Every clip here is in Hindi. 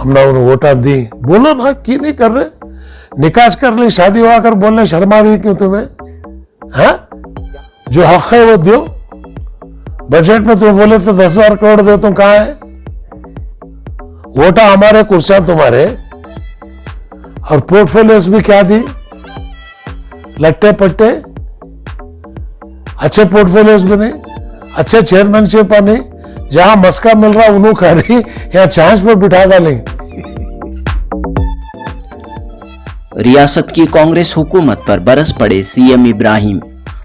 हमने उन्हें वोटा दी। बोलो ना, क्यों नहीं कर रहे? निकास कर ली, शादी हुआ कर बोलने शर्मा रही क्यों तुम्हें? हाँ, जो हक है वो दो। बजट में तुम बोले तो 10,000 करोड़ दो, तुम कहां है? वोटा हमारे, कुर्सियां तुम्हारे, और पोर्टफोलियोज भी क्या दी? लट्टे पट्टे, अच्छे पोर्टफोलियोज भी नहीं, अच्छे चेयरमैनशिप नहीं। जहां मस्का मिल रहा उन्हों कह रही या चांस पर बिठा डालेंगे। रियासत की कांग्रेस हुकूमत पर बरस पड़े सीएम इब्राहिम।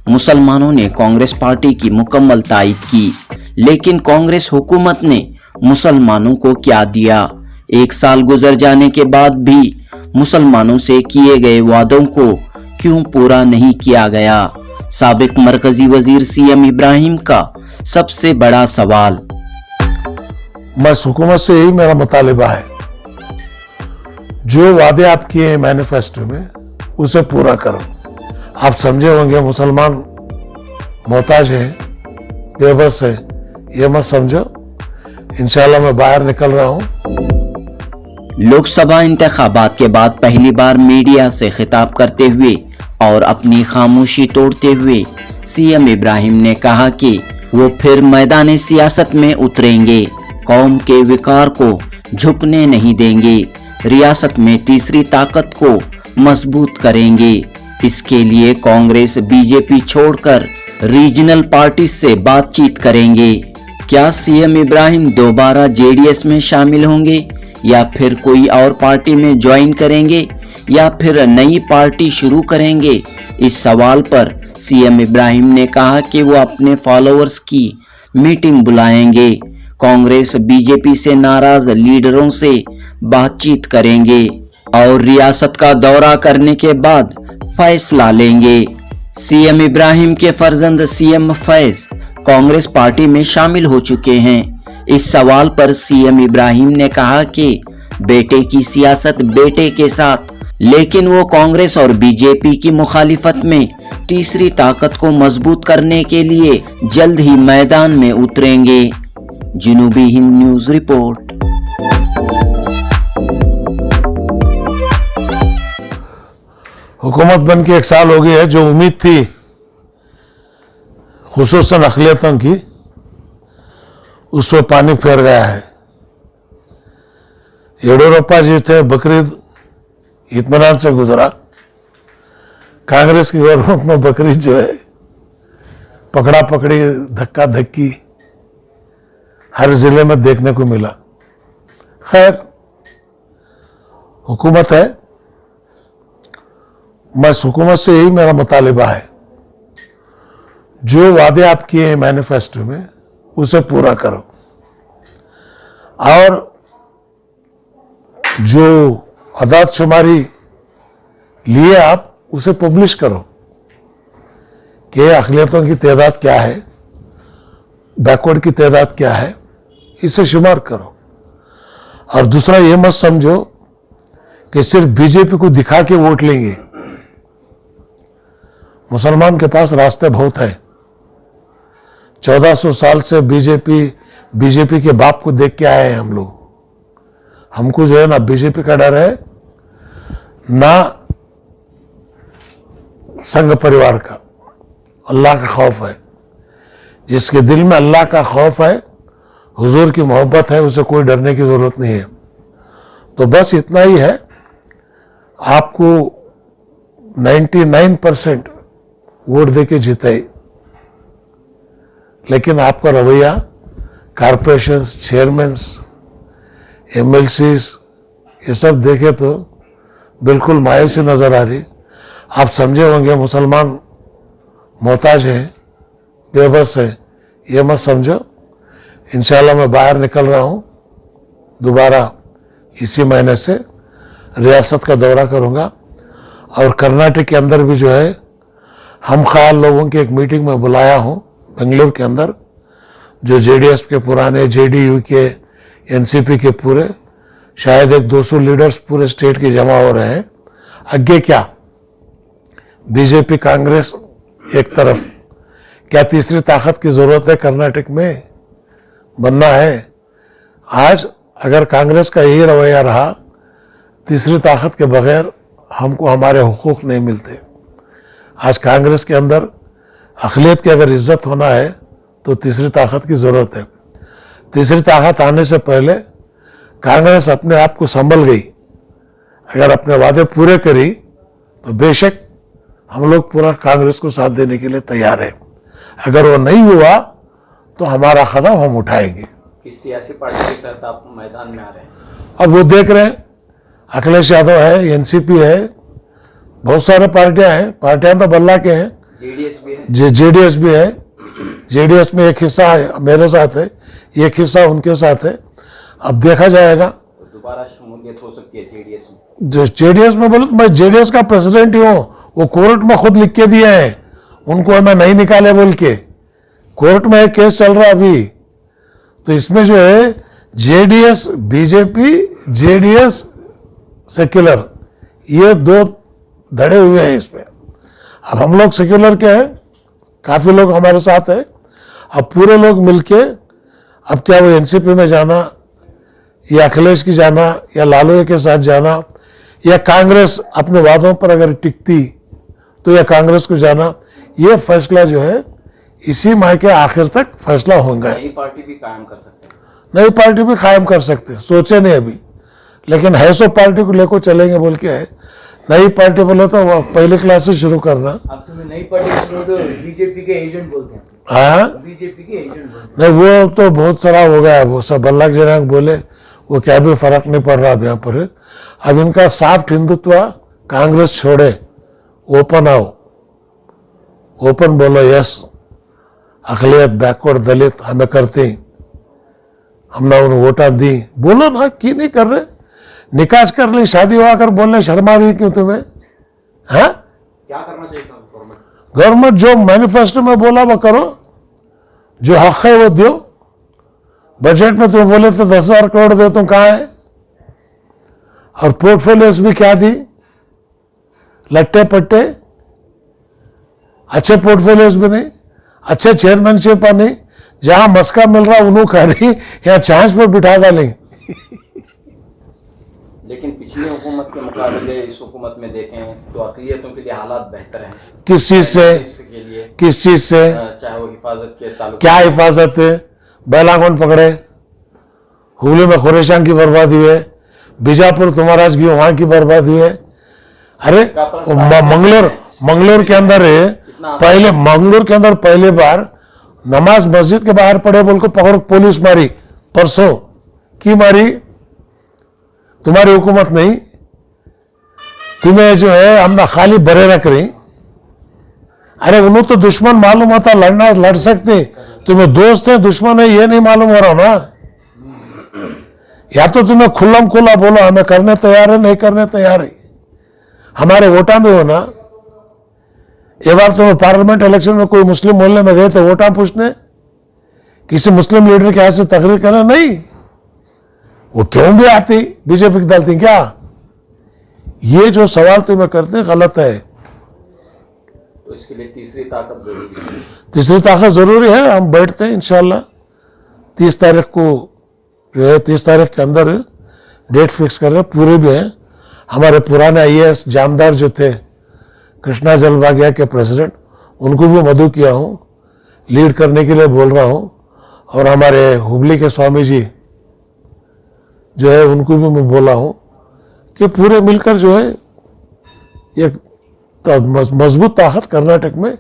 मुसलमानों ने कांग्रेस पार्टी की मुकम्मल तायद की, लेकिन कांग्रेस हुकूमत ने मुसलमानों को क्या दिया? 1 साल गुजर जाने के बाद भी मुसलमानों से किए गए वादों को क्यों पूरा नहीं किया गया? साबिक मरकजी वजीर सीएम इब्राहिम का सबसे बड़ा सवाल। बस हुकूमत से यही मेरा मुतालिबा है, जो वादे आप किए हैं मैनिफेस्टो में उसे पूरा करो। आप समझे होंगे मुसलमान मोहताज है, बेबस है, ये मत समझो। इंशाल्लाह मैं बाहर निकल रहा हूं। लोकसभा इंतखाबात के बाद पहली बार मीडिया से खिताब करते हुए और अपनी खामोशी तोड़ते हुए सीएम इब्राहिम ने कहा कि वो फिर मैदान सियासत में उतरेंगे, कौम के विकार को झुकने नहीं देंगे, रियासत में तीसरी ताकत को मजबूत करेंगे। इसके लिए कांग्रेस बीजेपी छोड़कर रीजनल पार्टी से बातचीत करेंगे। क्या सीएम इब्राहिम दोबारा जेडीएस में शामिल होंगे या फिर कोई और पार्टी में ज्वाइन करेंगे या फिर नई पार्टी शुरू करेंगे? इस सवाल पर सीएम इब्राहिम ने कहा कि वो अपने फॉलोअर्स की मीटिंग बुलाएंगे, कांग्रेस बीजेपी से नाराज लीडरों से बातचीत करेंगे और रियासत का दौरा करने के बाद फैसला लेंगे। सीएम इब्राहिम के फर्जंद सीएम फैज कांग्रेस पार्टी में शामिल हो चुके हैं। इस सवाल पर सीएम इब्राहिम ने कहा कि बेटे की सियासत बेटे के साथ, लेकिन वो कांग्रेस और बीजेपी की मुखालिफत में तीसरी ताकत को मजबूत करने के लिए जल्द ही मैदान में उतरेंगे। जनूबी हिंद न्यूज रिपोर्ट। हुकूमत बन के 1 साल हो गई है। जो उम्मीद थी खुसूसन अक़लियतों की, उस पर पानी फेर गया है। येडियुरप्पा जी थे, बकरीद इत्मीनान से गुजरा। कांग्रेस की गवर्नमेंट में बकरीद जो है पकड़ा पकड़ी, धक्का धक्की हर जिले में देखने को मिला। खैर, हुकूमत है। बस हुकूमत से यही मेरा मुतालिबा है, जो वादे आप किए हैं मैनिफेस्टो में उसे पूरा करो, और जो अदाद शुमारी लिए आप उसे पब्लिश करो कि अक़लियतों की तादाद क्या है, बैकवर्ड की तादाद क्या है, इसे शुमार करो। और दूसरा ये मत समझो कि सिर्फ बीजेपी को दिखा के वोट लेंगे। मुसलमान के पास रास्ते बहुत हैं। 1400 साल से बीजेपी के बाप को देख के आए हैं हम लोग। हमको जो है ना बीजेपी का डर है, ना संघ परिवार का। अल्लाह का खौफ है। जिसके दिल में अल्लाह का खौफ है, हुजूर की मोहब्बत है, उसे कोई डरने की जरूरत नहीं है। तो बस इतना ही है, आपको 99% वोट देके जिताई, लेकिन आपका रवैया कारपोरेशंस, चेयरमैन्स, एमएलसीज ये सब देखे तो बिल्कुल मायूसी नजर आ रही। आप समझे होंगे मुसलमान मोहताज है, बेबस है, ये मत समझो। इंशाल्लाह मैं बाहर निकल रहा हूं, दोबारा इसी महीने से रियासत का दौरा करूंगा। और कर्नाटक के अंदर भी जो है हम ख्याल लोगों की एक मीटिंग में बुलाया हूं बेंगलुरु के अंदर, जो जेडीएस के पुराने, जेडीयू के, एनसीपी के पूरे शायद 200 लीडर्स पूरे स्टेट के जमा हो रहे हैं। आगे क्या बीजेपी कांग्रेस एक तरफ, क्या तीसरी ताकत की जरूरत है कर्नाटक में? बनना है। आज अगर कांग्रेस का यही रवैया रहा, तीसरी ताकत के बगैर हमको हमारे हुकूक नहीं मिलते। आज कांग्रेस के अंदर अक़लियत की अगर इज्जत होना है तो तीसरी ताकत की ज़रूरत है। तीसरी ताकत आने से पहले कांग्रेस अपने आप को संभल गई, अगर अपने वादे पूरे करी तो बेशक हम लोग पूरा कांग्रेस को साथ देने के लिए तैयार हैं। अगर वो नहीं हुआ तो हमारा कदम हम उठाएंगे। किस सियासी पार्टी के तहत आप मैदान में आ रहे हैं? अब वो देख रहे हैं, अखिलेश यादव है, एनसीपी है, बहुत सारे पार्टियां हैं। पार्टियां तो बल्ला के हैं, जेडीएस भी है, जेडीएस भी है। जेडीएस में एक हिस्सा मेरे साथ है, एक हिस्सा उनके साथ है। अब देखा जाएगा, तो दोबारा शमूलियत हो सकती है जेडीएस में। जेडीएस में बोलो तो मैं जेडीएस का प्रेसिडेंट ही हूँ। वो कोर्ट में खुद लिख के दिए हैं उनको, मैं नहीं निकाले बोल के। कोर्ट में एक केस चल रहा अभी। तो इसमें जो है जेडीएस बीजेपी, जेडीएस सेक्युलर, ये दो धड़े हुए हैं इसमें। अब हम लोग सेक्युलर के हैं, काफी लोग हमारे साथ हैं। अब पूरे लोग मिलके, अब क्या वो एनसीपी में जाना या अखिलेश की जाना या लालू के साथ जाना, या कांग्रेस अपने वादों पर अगर टिकती तो या कांग्रेस को जाना, ये फैसला जो है इसी माह के आखिर तक फैसला होगा। नई पार्टी भी कायम कर सकते हैं, नई पार्टी भी कायम कर सकते हैं, सोचे नहीं अभी, लेकिन है सो पार्टी को लेकर चलेंगे बोल के है। नई पार्टी बोले तो वो पहली क्लास से शुरू करना। अब तुम्हें नई पार्टी तो बीजेपी के एजेंट बोलते हैं। हाँ, बीजेपी के एजेंट बोलते हैं। नहीं वो तो बहुत सारा हो गया है, वो सब बल्ला जनांग बोले, वो क्या भी फर्क नहीं पड़ रहा अब यहाँ पर। अब इनका साफ्ट हिंदुत्व, कांग्रेस छोड़े, ओपन आओ, ओपन बोलो यस, अकलियत बैकवर्ड दलित हमें करते, हमने उन्हें वोटा दी, बोलो ना, की नहीं कर रहे। निकास कर ली, शादी हुआ कर बोलने शर्मा भी क्यों तुम्हें? हाँ, क्या करना चाहिए गवर्नमेंट? गवर्नमेंट जो मैनिफेस्टो में बोला वो करो, जो हक है वो दो। बजट में तुम बोले तो 10,000 करोड़ दो, तुम कहाँ है? और पोर्टफोलियोज भी क्या दी, लट्टे पट्टे, अच्छे पोर्टफोलियोज भी नहीं, अच्छे चेयरमैनशिप नहीं। जहां मस्का मिल रहा उन्हों खा रही, या चांस पर बिठा डालेंगे। लेकिन पिछली हुकूमत के मुकाबले इस हुकूमत में देखें तो अक़लियतों के लिए हालात बेहतर हैं। किस चीज से? के लिए किस चीज से? चाहे वो हिफाजत के ताल्लुक, क्या हिफाजत है? बैला कौन पकड़े? हुगली में खुरेशान की बर्बादी हुई है, बीजापुर तुम्हारा की वहां की बर्बादी हुई है। अरे मंगलोर के अंदर है, पहले मंगलोर के अंदर पहली बार नमाज मस्जिद के बाहर पड़े बोल को पकड़ पुलिस मारी, परसों की मारी। तुम्हारी हुकूमत नहीं, तुम्हें जो है हमने खाली बरे रख रही। अरे उन्हों तो दुश्मन मालूम होता, लड़ना लड़ सकते, तुम्हें दोस्त है दुश्मन है ये नहीं मालूम हो रहा ना। या तो तुम्हें खुल्लम खुल्ला बोलो हमें करने तैयार है, नहीं करने तैयार है। हमारे वोटा में हो ना, एक बार तुम्हें पार्लियामेंट इलेक्शन में कोई मुस्लिम मोहल्ले में गए थे वोटा पूछने, किसी मुस्लिम लीडर के हाथ से तकरीर करना नहीं, वो क्यों भी आती बीजेपी की डालती क्या? ये जो सवाल तुम्हें करते गलत है। तो इसके लिए तीसरी ताकत जरूरी है। तीसरी ताकत जरूरी है। हम बैठते हैं इंशाल्लाह 30 तारीख को, जो है 30 तारीख के अंदर डेट फिक्स कर रहे हैं, पूरे भी हैं। हमारे पुराने आईएएस जामदार जो थे, कृष्णा जलबागिया के प्रेसिडेंट, उनको भी मदऊ किया हूँ, लीड करने के लिए बोल रहा हूँ। और हमारे हुबली के स्वामी जी जो है उनको भी मैं बोला हूँ कि पूरे मिलकर जो है एक मजबूत ताकत कर्नाटक में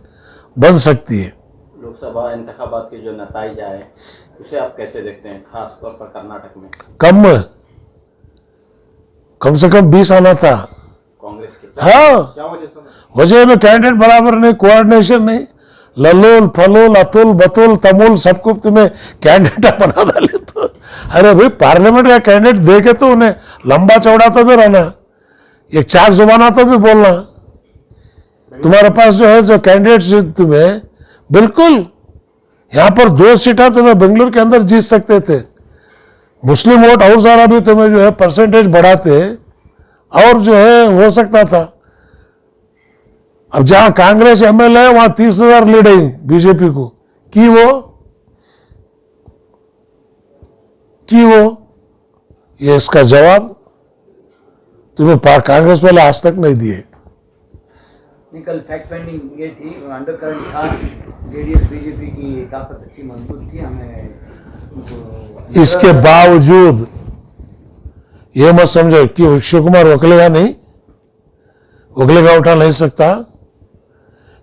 बन सकती है। लोकसभा इंतखाबात के जो नताइज आए उसे आप कैसे देखते हैं, खास तौर पर कर्नाटक में? कम से कम 20 आना था कांग्रेस के। हाँ, क्या वजह से? वजह में कैंडिडेट बराबर नहीं, कोऑर्डिनेशन नहीं, ललोल फलोल अतुल बतुल तमुल सबको तुम्हें कैंडिडेट बना डाले। तो अरे भाई पार्लियामेंट का कैंडिडेट दे के तो उन्हें लंबा चौड़ा तो भी रहना, एक 4 जुबाना तो भी बोलना। तुम्हारे पास जो है जो कैंडिडेट तुम्हें बिल्कुल यहां पर 2 सीटें तुम्हें बेंगलुरु के अंदर जीत सकते थे। मुस्लिम वोट और ज्यादा भी तुम्हें जो है परसेंटेज बढ़ाते और जो है हो सकता था। अब जहां कांग्रेस एमएलए है वहां 30,000 लीड है बीजेपी को की वो ये इसका जवाब तुम्हें कांग्रेस वाले आज तक नहीं दिए। नहीं, कल फैक्ट फाइंडिंग ये थी, अंडर करंट था, जेडीएस बीजेपी की ताकत अच्छी मजबूत थी, हमें उनको इसके बावजूद ये मत समझो कि शिव कुमार उकलेगा नहीं, उकलेगा उठा नहीं सकता।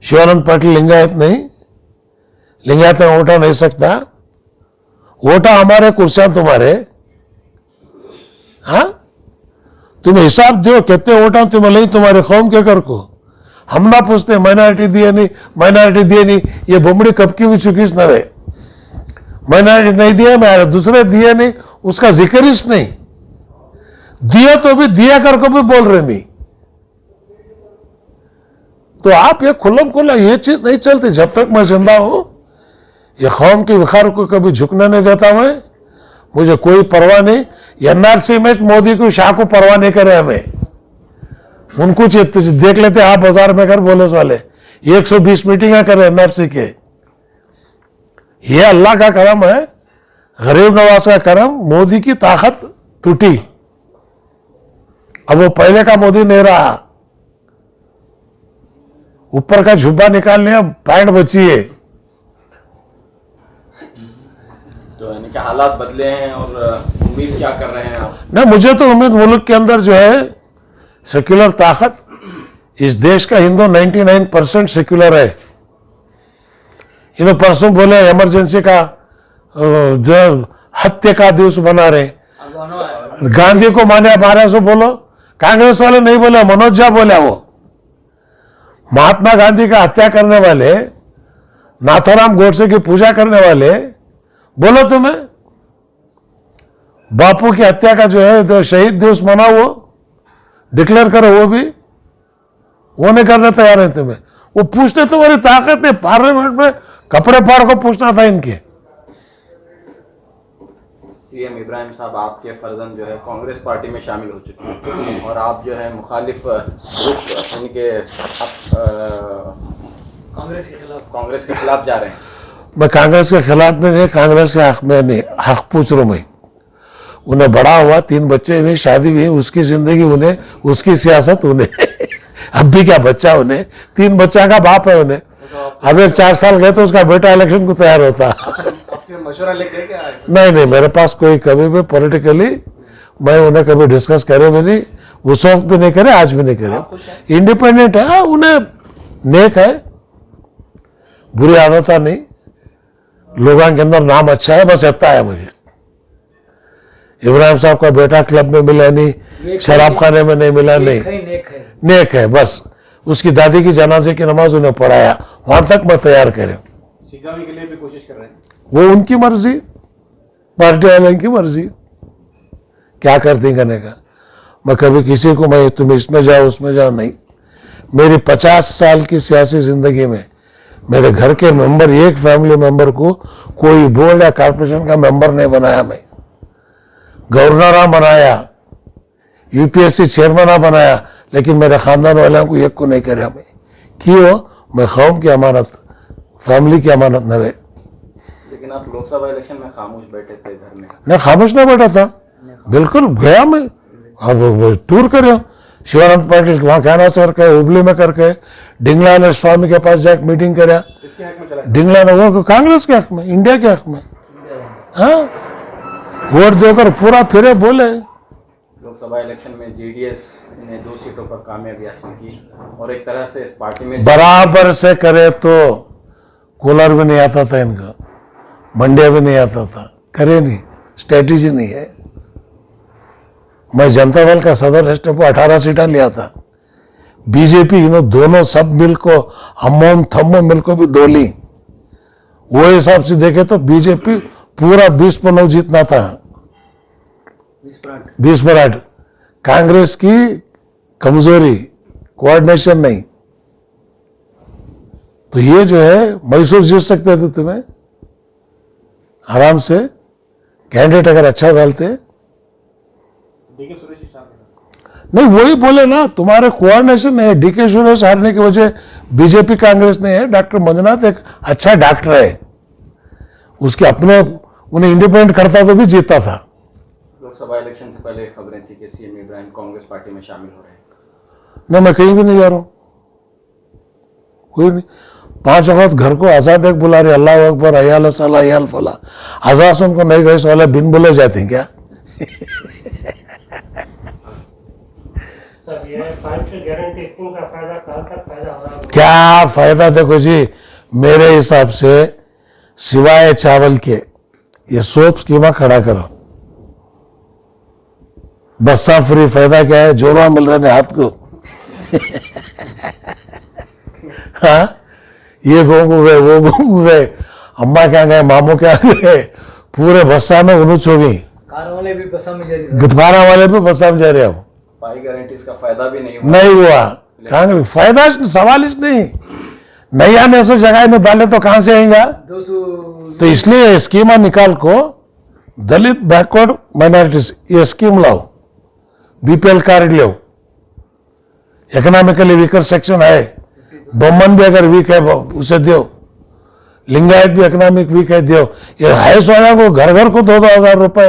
शिवानंद पाटिल लिंगायत नहीं, लिंगायत में उठा नहीं सकता। वोटा हमारे, कुर्सियां तुम्हारे। हाँ, तुम हिसाब दो कितने वोटा तुम्हें नहीं तुम्हारे कौम के कर को। हम ना पूछते माइनॉरिटी दिए नहीं, माइनॉरिटी दिए नहीं, ये बुमड़ी कब की भी चुकी नवे। माइनॉरिटी नहीं दिया, मैं दूसरे दिए नहीं, उसका जिक्र ही नहीं दिया, तो भी दिया कर को भी बोल रहे नहीं। तो आप ये खुल्लम खुल्ला ये चीज नहीं चलती। जब तक मैं जिंदा हूं, ये कौम के विखार को कभी झुकने नहीं देता मैं। मुझे कोई परवाह नहीं। एनआरसी में मोदी को शाह को परवाह नहीं करे हमें। उनको देख लेते आप बाजार में कर पुलिस वाले 120 मीटिंग करे एनआरसी के। ये अल्लाह का करम है, गरीब नवाज का करम। मोदी की ताकत टूटी, अब वो पहले का मोदी नहीं रहा। ऊपर का झुब्बा निकाल लिया, पैंट बची है। तो यानी कि हालात बदले हैं और उम्मीद क्या कर रहे हैं आप? नहीं, मुझे तो उम्मीद मुल्क के अंदर जो है सेक्युलर ताकत, इस देश का हिंदू 99% सेक्युलर है। इन्होंने परसों बोले इमरजेंसी का जो हत्या का दिवस बना रहे, गांधी को मारे सो बोलो। कांग्रेस वाले नहीं बोले, मनोज झा बोला। वो महात्मा गांधी का हत्या करने वाले, नाथोराम गोडसे की पूजा करने वाले, बोलो तुम्हें बापू की हत्या का जो है तो शहीद दिवस मनाओ, वो डिक्लेयर करो। वो नहीं करने तैयार है तुम्हें। वो पूछने तुम्हारी ताकत नहीं। पार्लियामेंट में कपड़े फाड़ को पूछना था इनके। सीएम इब्राहिम साहब आपके फर्जंद जो है कांग्रेस पार्टी में शामिल हो चुके हैं और आप जो है मुखालिफ रुख यानी कि कांग्रेस के खिलाफ जा रहे हैं। मैं कांग्रेस के खिलाफ में नहीं, कांग्रेस के हक में नहीं, हक पूछ रहा हूं मैं। उन्हें बड़ा हुआ, 3 बच्चे हुए, शादी हुई, उसकी जिंदगी उन्हें, उसकी सियासत उन्हें। अब भी क्या बच्चा उन्हें, 3 बच्चा का बाप है उन्हें। अब एक 4 साल गए तो उसका बेटा इलेक्शन को तैयार होता। आपके मशवरा लेके क्या? नहीं, मेरे पास कोई कभी भी पॉलिटिकली मैं उन्हें कभी डिस्कस करे भी नहीं, उस वक्त भी नहीं करे, आज भी नहीं करे। इंडिपेंडेंट है, उन्हें नेक है, बुरी आदत नहीं, लोगों के अंदर नाम अच्छा है, बस इतना है मुझे। इब्राहिम साहब का बेटा क्लब में मिला नहीं, शराब खाने में नहीं मिला, नहीं, नेक है बस। उसकी दादी की जनाजे की नमाज उन्हें पढ़ाया, वहां तक मैं तैयार करे। सिगामी के लिए भी कोशिश कर रहे हैं। वो उनकी मर्जी, पार्टी वाले की मर्जी, क्या करती करने का। मैं कभी किसी को मैं तुम इसमें जाओ उसमें जाओ नहीं। मेरी 50 साल की सियासी जिंदगी में मेरे घर के मेंबर, एक फैमिली मेंबर को कोई बोर्ड या कारपोरेशन का मेंबर नहीं बनाया। मैं गवर्नर बनाया, यूपीएससी चेयरमैन बनाया, लेकिन मेरे खानदान वालों को एक को नहीं करे। मैं क्यों? मैं कौम की अमानत, फैमिली की अमानत न है। लेकिन आप लोकसभा इलेक्शन में खामोश बैठे थे घर में। मैं खामोश नहीं बैठा था, बिल्कुल गया मैं। अब टूर करे शिवानंद पाटिल वहां कहना सर के हुबली में करके डिंगला ने स्वामी के पास जाकर मीटिंग करा। इसके हक में चला डिंगला ने वो कांग्रेस के हक में, इंडिया के हक में। हाँ, वोट देकर पूरा फिरे बोले। लोकसभा इलेक्शन में जेडीएस ने 2 सीटों पर कामयाबी हासिल की और एक तरह से इस पार्टी में बराबर से करे तो कूलर भी नहीं आता था इनका, मंडिया भी नहीं आता था, करे नहीं, स्ट्रेटेजी नहीं है। मैं जनता दल का सदर राष्ट्र को 18 सीटें लिया था। बीजेपी इन्होंने दोनों सब मिल को, हम थम्मो मिल को भी 2 ली। वो हिसाब से देखे तो बीजेपी पूरा 20-9 जीतना था, 20-8। कांग्रेस की कमजोरी, कोऑर्डिनेशन नहीं। तो ये जो है मैसूर जीत सकते थे तुम्हें आराम से, कैंडिडेट अगर अच्छा डालते। नहीं, वही बोले ना, तुम्हारे कोऑर्डिनेशन है। डीके सुरेश हारने की वजह बीजेपी कांग्रेस नहीं है। डॉक्टर मंजुनाथ एक अच्छा डॉक्टर है, उसके अपने उन्हें इंडिपेंडेंट करता तो भी जीता था। लोकसभा इलेक्शन से पहले खबरें थी कि सीएम इब्राहिम कांग्रेस पार्टी में शामिल हो रहे हैं। नहीं, मैं कहीं भी नहीं जा रहा हूँ, कोई नहीं। 5 वक्त घर को आजाद एक बुला रहे, अल्लाह अकबर, अयाल सला अयाल फला। आजाद से उनको नहीं गए वाले बिन बुले जाते हैं क्या? सब ये 5 गारंटी स्कीम का फायदा कहाँ तक फायदा हो रहा है? क्या फायदा? देखो जी, मेरे हिसाब से सिवाय चावल के ये सोप स्कीमा खड़ा करो। बस्सा फ्री, फायदा क्या है? जोड़ा मिल रहे हैं हाथ को। हाँ, ये गोंगू गए, वो गोंगू गए, अम्मा क्या गए, मामू क्या गए, पूरे बस्सा में उनुच हो गई। कार वाले भी बसा में जा रहे, गुटबारा वाले भी बस्सा में जा रहे हैं। 5 गारंटीज का फायदा भी नहीं हुआ। नहीं हुआ, कांग्रेस फायदा सवाल ही नहीं। नहीं आने से जगह में डाले तो कहां से आएगा? 200 तो इसलिए स्कीमा निकाल को दलित बैकवर्ड माइनॉरिटीज ये स्कीम लाओ, बीपीएल कार्ड लो, इकोनॉमिकली वीकर सेक्शन है, बमन भी अगर वीक है उसे दो, लिंगायत भी इकोनॉमिक वीक है दो। ये है सोना को घर घर को 2-2 हजार रुपए।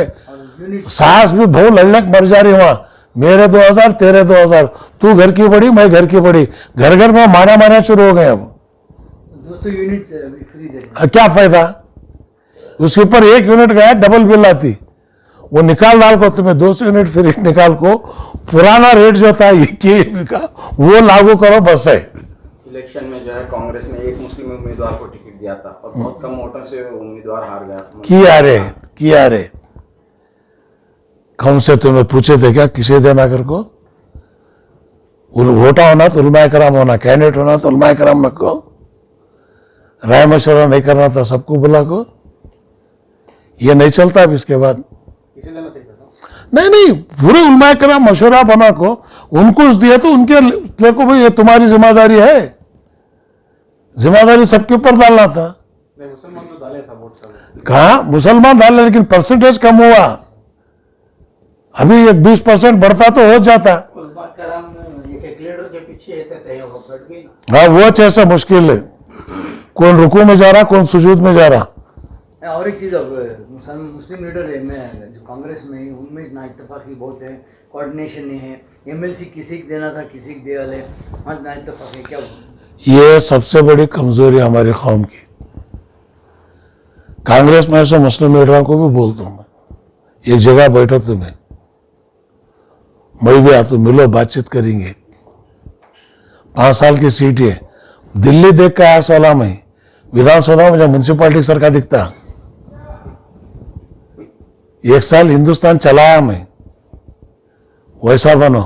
यूनिट सास भी बहु लड़लक मर जा रही वहां, मेरे 2000 तेरे 2000, तू घर की बड़ी मैं घर की बड़ी, घर घर में मारा मारा शुरू हो गए। अब 200 यूनिट फ्री दे रहे हैं। क्या फायदा? उसके ऊपर 1 यूनिट गया डबल बिल आती, वो निकाल डाल को तुम्हें 200 यूनिट फ्री निकाल को पुराना रेट जो था ये का वो लागू करो, बस है। इलेक्शन में जो है कांग्रेस ने एक मुस्लिम उम्मीदवार को टिकट दिया था और बहुत कम वोटों से उम्मीदवार हार गया। किया रे कौन से तुम्हें पूछे थे क्या किसे देना कर को? वोटा होना तो उलमाए कराम होना, कैंडिडेट होना तो उलमाए कराम को, राय मशवरा नहीं करना था सबको बुला को। ये नहीं चलता अब इसके बाद। किसी देना चाहिए था। नहीं, पूरे उलमाए कराम मशवरा बना को उनको दिया तो उनके देखो भाई ये तुम्हारी जिम्मेदारी है, जिम्मेदारी सबके ऊपर डालना था। मुसलमान तो डाले था वोट सब। कहा मुसलमान डाले, लेकिन परसेंटेज कम हुआ। अभी ये 20% बढ़ता तो हो जाता। एक लीडर के पीछे थे वो बढ़ गई। हाँ, वो जैसा मुश्किल है, कौन रुकू में जा रहा, कौन सुजूद में जा रहा। और एक चीज़, अब मुस्लिम लीडर है मैं जो कांग्रेस में उनमें ना इत्तेफाकी बहुत है, कोऑर्डिनेशन नहीं है। एमएलसी किसी को देना था किसी को दे वाले, वहाँ ना इत्तेफाकी क्या? ये सबसे बड़ी कमजोरी हमारी कौम की। कांग्रेस में ऐसे मुस्लिम लीडरों को भी बोलता हूँ मैं, एक जगह बैठो तुम्हें, मैं भी आप तो मिलो, बातचीत करेंगे। 5 साल की सीट है, दिल्ली देख के आया 16 में, विधानसभा में जब म्यूनसिपालिटी सरकार दिखता, 1 साल हिंदुस्तान चलाया मैं, वैसा बनो।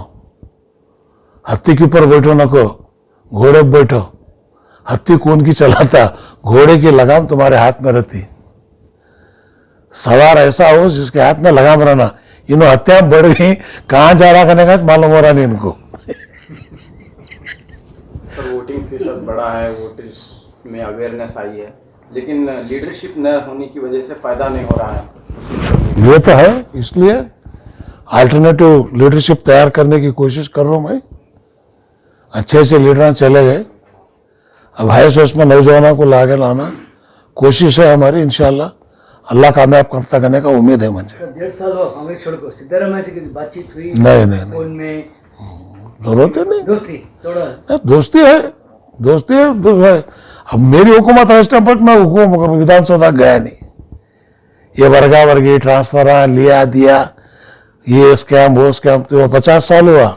हत्ती के ऊपर बैठो नको, घोड़े पे बैठो। हत्ती कौन की चलाता, घोड़े की लगाम तुम्हारे हाथ में रहती। सवार ऐसा हो जिसके हाथ में लगाम रहना। इन्हों हत्या बढ़ गई, कहां जा रहा करने का मालूम हो रहा नहीं इनको। सर, वोटिंग फीसद बढ़ा है, वोटर्स में अवेयरनेस आई है, लेकिन लीडरशिप न होने की वजह से फायदा नहीं हो रहा है। ये तो है, इसलिए अल्टरनेटिव लीडरशिप तैयार करने की कोशिश कर रहा हूं मैं। अच्छे अच्छे लीडर चले गए, अब है सो इसमें नौजवानों को लागे लाना कोशिश है हमारी। इंशाल्लाह अल्लाह कामयाब करता करने का उम्मीद है मुझे। सर 1.5 साल हुआ कांग्रेस छोड़ को, सिद्धारमैया से किसी बातचीत हुई? नहीं, फोन में जरूरत है नहीं, दोस्ती तोड़ा? दोस्ती है, दोस्ती है। अब मेरी हुकूमत है इस टाइम पर, मैं हुकूमत विधानसभा गया नहीं। ये वर्गा वर्गी ट्रांसफर लिया दिया, ये स्कैम वो स्कैम, तो 50 साल हुआ।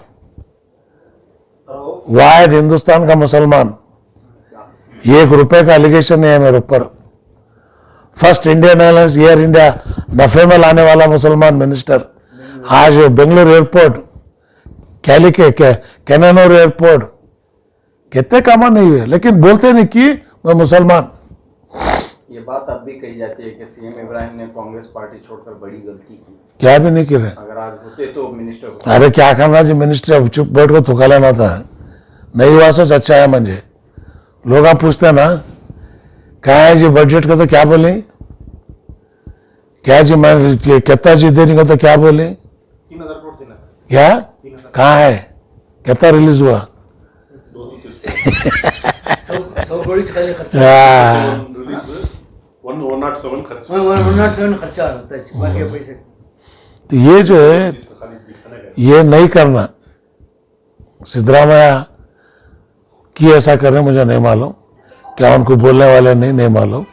वाहिद हिंदुस्तान का मुसलमान, 1 रुपए का एलिगेशन नहीं है मेरे ऊपर। First Indian airlines air India नफे में लाने वाला मुसलमान मिनिस्टर, आज बेंगलुरु एयरपोर्ट, कैनानूर एयरपोर्ट, कितने काम नहीं हुए, लेकिन बोलते नहीं कि मैं मुसलमान। ये बात अब भी कही जाती है कि सीएम इब्राहिम ने कांग्रेस पार्टी छोड़कर बड़ी गलती की। क्या भी नहीं कर रहे। अगर आज होते तो मिनिस्टर होते। अरे क्या करना जी, मिनिस्टर अब चुप बैठ को थुका लेना था। नहीं हुआ सोच अच्छा है मुझे। लोग आप पूछते ना कहा है जी बजट को, तो क्या बोले, क्या जी मैं कितना जी देने को, तो क्या बोले, 3000 करोड़ देना क्या कहाँ है, कितना रिलीज हुआ? 100 करोड़ खर्चा, 107 खर्च। 107 खर्चा होता है, बाकी पैसे तो ये जो है ये नहीं करना, सिद्धरामैया की ऐसा करने मुझे नहीं मालूम, क्या उनको बोलने वाले नहीं मालूम।